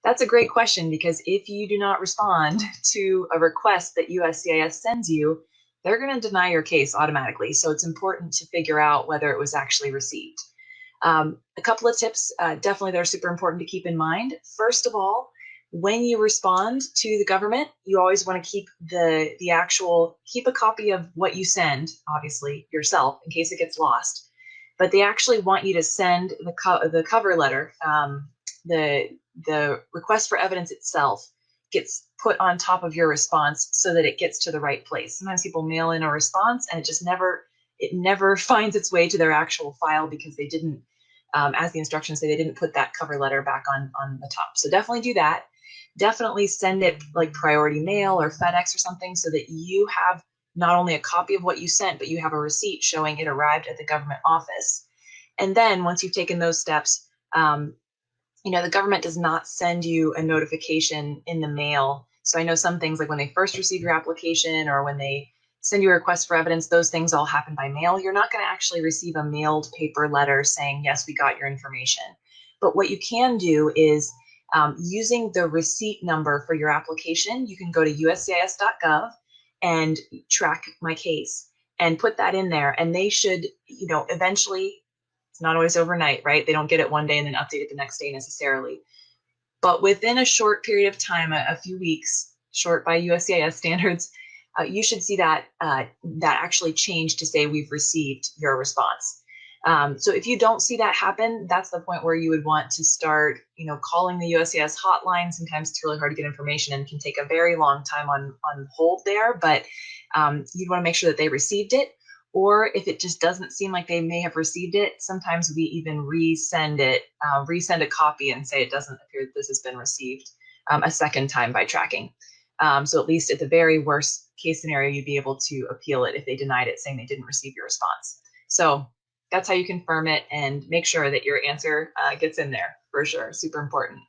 That's a great question, because if you do not respond to a request that USCIS sends you, they're going to deny your case automatically. So it's important to figure out whether it was actually received. A couple of tips definitely that are super important to keep in mind. First of all, when you respond to the government, you always want to keep keep a copy of what you send, obviously, yourself, in case it gets lost. But they actually want you to send the cover letter, the request for evidence itself gets put on top of your response so that it gets to the right place. Sometimes people mail in a response and it never finds its way to their actual file because they didn't, as the instructions say, they didn't put that cover letter back on the top. So definitely do that. Definitely send it like priority mail or FedEx or something so that you have not only a copy of what you sent, but you have a receipt showing it arrived at the government office. And then once you've taken those steps, the government does not send you a notification in the mail. So I know some things, like when they first receive your application or when they send you a request for evidence, those things all happen by mail. You're not going to actually receive a mailed paper letter saying, yes, we got your information. But what you can do is using the receipt number for your application, you can go to uscis.gov and track my case and put that in there. And they should, eventually, it's not always overnight, right? They don't get it one day and then update it the next day necessarily. But within a short period of time, a few weeks, short by USCIS standards, you should see that actually change to say we've received your response. So if you don't see that happen, that's the point where you would want to start, calling the USCIS hotline. Sometimes it's really hard to get information and can take a very long time on hold there, but you'd want to make sure that they received it. Or if it just doesn't seem like they may have received it, sometimes we even resend a copy and say it doesn't appear that this has been received a second time by tracking. So at least at the very worst case scenario, you'd be able to appeal it if they denied it, saying they didn't receive your response. So that's how you confirm it and make sure that your answer gets in there, for sure. Super important.